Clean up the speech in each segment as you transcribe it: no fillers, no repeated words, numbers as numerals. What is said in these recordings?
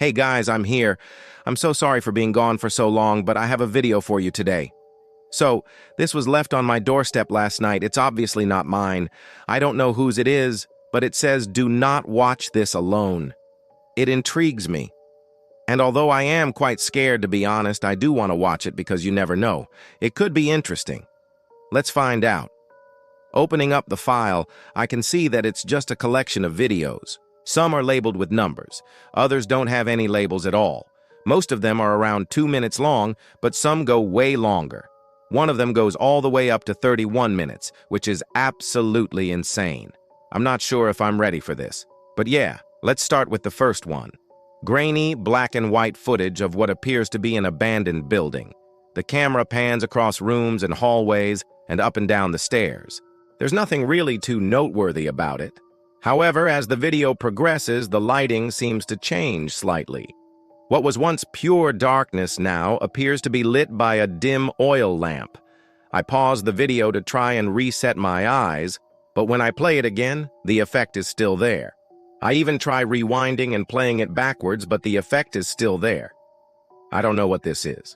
Hey guys, I'm here. I'm so sorry for being gone for so long, but I have a video for you today. So, this was left on my doorstep last night. It's obviously not mine. I don't know whose it is, but it says, "Do not watch this alone." It intrigues me. And although I am quite scared, to be honest, I do want to watch it because you never know. It could be interesting. Let's find out. Opening up the file, I can see that it's just a collection of videos. Some are labeled with numbers. Others don't have any labels at all. Most of them are around 2 minutes long, but some go way longer. One of them goes all the way up to 31 minutes, which is absolutely insane. I'm not sure if I'm ready for this. But yeah, let's start with the first one. Grainy, black and white footage of what appears to be an abandoned building. The camera pans across rooms and hallways and up and down the stairs. There's nothing really too noteworthy about it. However, as the video progresses, the lighting seems to change slightly. What was once pure darkness now appears to be lit by a dim oil lamp. I pause the video to try and reset my eyes, but when I play it again, the effect is still there. I even try rewinding and playing it backwards, but the effect is still there. I don't know what this is.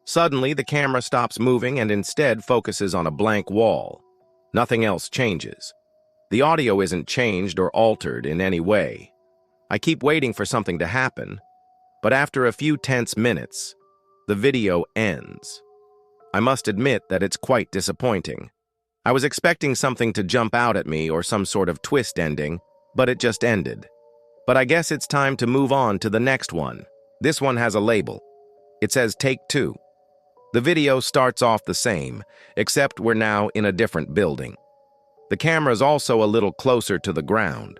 Suddenly, the camera stops moving and instead focuses on a blank wall. Nothing else changes. The audio isn't changed or altered in any way. I keep waiting for something to happen, but after a few tense minutes, the video ends. I must admit that it's quite disappointing. I was expecting something to jump out at me or some sort of twist ending, but it just ended. But I guess it's time to move on to the next one. This one has a label. It says Take 2. The video starts off the same, except we're now in a different building. The camera's also a little closer to the ground.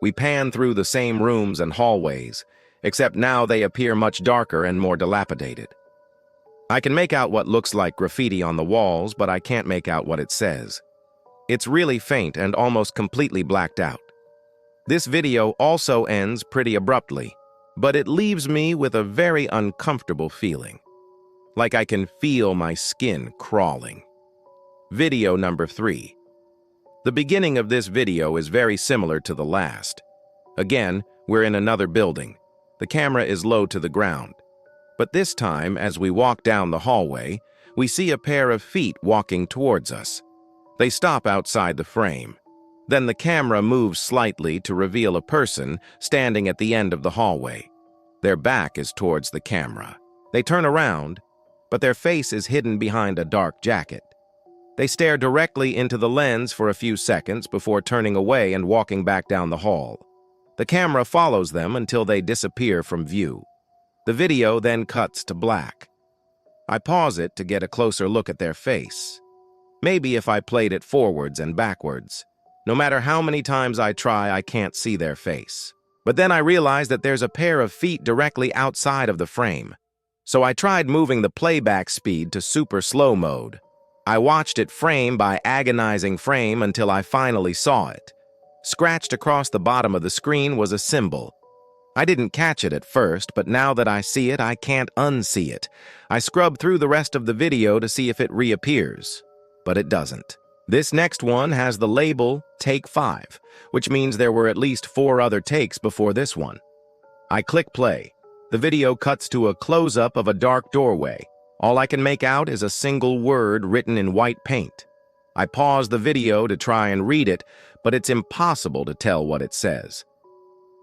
We pan through the same rooms and hallways, except now they appear much darker and more dilapidated. I can make out what looks like graffiti on the walls, but I can't make out what it says. It's really faint and almost completely blacked out. This video also ends pretty abruptly, but it leaves me with a very uncomfortable feeling. Like I can feel my skin crawling. Video number 3. The beginning of this video is very similar to the last. Again, we're in another building. The camera is low to the ground. But this time, as we walk down the hallway, we see a pair of feet walking towards us. They stop outside the frame. Then the camera moves slightly to reveal a person standing at the end of the hallway. Their back is towards the camera. They turn around, but their face is hidden behind a dark jacket. They stare directly into the lens for a few seconds before turning away and walking back down the hall. The camera follows them until they disappear from view. The video then cuts to black. I pause it to get a closer look at their face. Maybe if I played it forwards and backwards. No matter how many times I try, I can't see their face. But then I realize that there's a pair of feet directly outside of the frame. So I tried moving the playback speed to super slow mode. I watched it frame by agonizing frame until I finally saw it. Scratched across the bottom of the screen was a symbol. I didn't catch it at first, but now that I see it, I can't unsee it. I scrub through the rest of the video to see if it reappears, but it doesn't. This next one has the label Take 5, which means there were at least 4 other takes before this one. I click play. The video cuts to a close-up of a dark doorway. All I can make out is a single word written in white paint. I pause the video to try and read it, but it's impossible to tell what it says.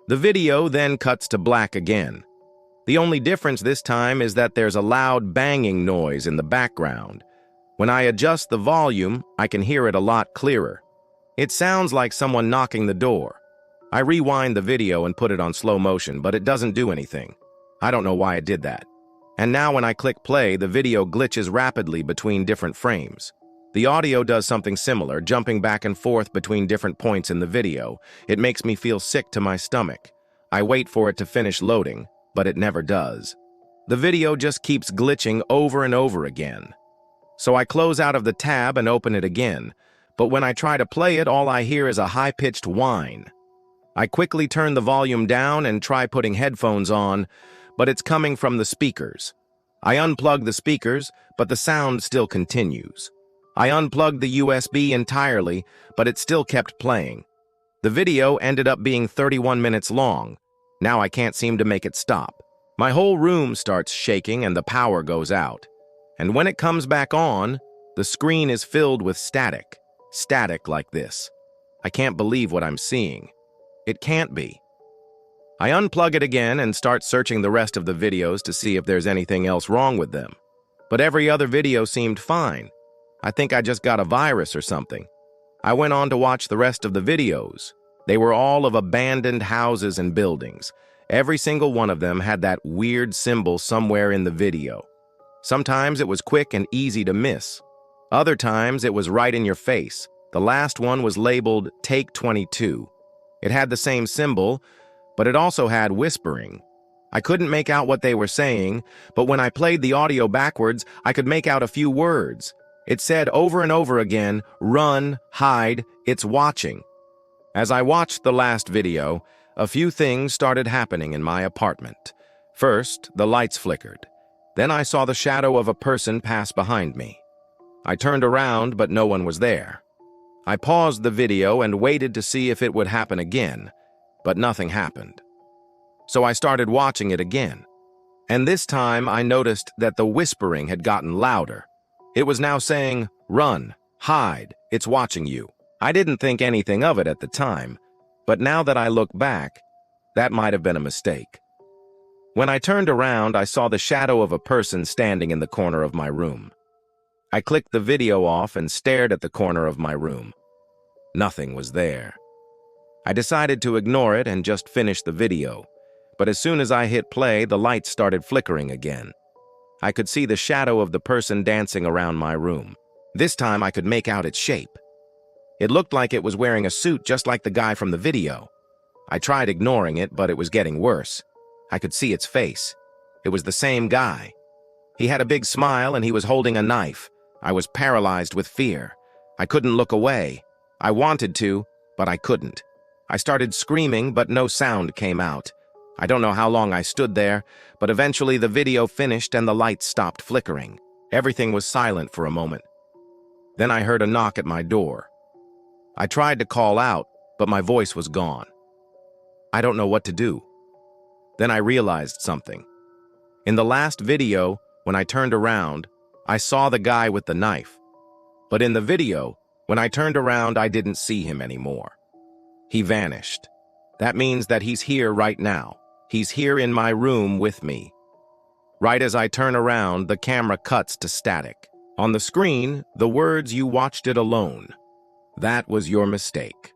The video then cuts to black again. The only difference this time is that there's a loud banging noise in the background. When I adjust the volume, I can hear it a lot clearer. It sounds like someone knocking the door. I rewind the video and put it on slow motion, but it doesn't do anything. I don't know why it did that. And now when I click play, the video glitches rapidly between different frames. The audio does something similar, jumping back and forth between different points in the video. It makes me feel sick to my stomach. I wait for it to finish loading, but it never does. The video just keeps glitching over and over again. So I close out of the tab and open it again, but when I try to play it, all I hear is a high-pitched whine. I quickly turn the volume down and try putting headphones on, but it's coming from the speakers. I unplug the speakers, but the sound still continues. I unplugged the USB entirely, but it still kept playing. The video ended up being 31 minutes long. Now I can't seem to make it stop. My whole room starts shaking and the power goes out. And when it comes back on, the screen is filled with static. Static like this. I can't believe what I'm seeing. It can't be. I unplug it again and start searching the rest of the videos to see if there's anything else wrong with them. But every other video seemed fine. I think I just got a virus or something. I went on to watch the rest of the videos. They were all of abandoned houses and buildings. Every single one of them had that weird symbol somewhere in the video. Sometimes it was quick and easy to miss. Other times it was right in your face. The last one was labeled Take 22. It had the same symbol, but it also had whispering. I couldn't make out what they were saying, but when I played the audio backwards, I could make out a few words. It said over and over again, "Run, hide, it's watching." As I watched the last video, a few things started happening in my apartment. First, the lights flickered. Then I saw the shadow of a person pass behind me. I turned around, but no one was there. I paused the video and waited to see if it would happen again, but nothing happened. So I started watching it again. And this time I noticed that the whispering had gotten louder. It was now saying, "Run, hide, it's watching you." I didn't think anything of it at the time, but now that I look back, that might have been a mistake. When I turned around, I saw the shadow of a person standing in the corner of my room. I clicked the video off and stared at the corner of my room. Nothing was there. I decided to ignore it and just finish the video, but as soon as I hit play, the lights started flickering again. I could see the shadow of the person dancing around my room. This time I could make out its shape. It looked like it was wearing a suit just like the guy from the video. I tried ignoring it, but it was getting worse. I could see its face. It was the same guy. He had a big smile and he was holding a knife. I was paralyzed with fear. I couldn't look away. I wanted to, but I couldn't. I started screaming, but no sound came out. I don't know how long I stood there, but eventually the video finished and the lights stopped flickering. Everything was silent for a moment. Then I heard a knock at my door. I tried to call out, but my voice was gone. I don't know what to do. Then I realized something. In the last video, when I turned around, I saw the guy with the knife. But in the video, when I turned around, I didn't see him anymore. He vanished. That means that he's here right now. He's here in my room with me. Right as I turn around, the camera cuts to static. On the screen, the words "You watched it alone." That was your mistake.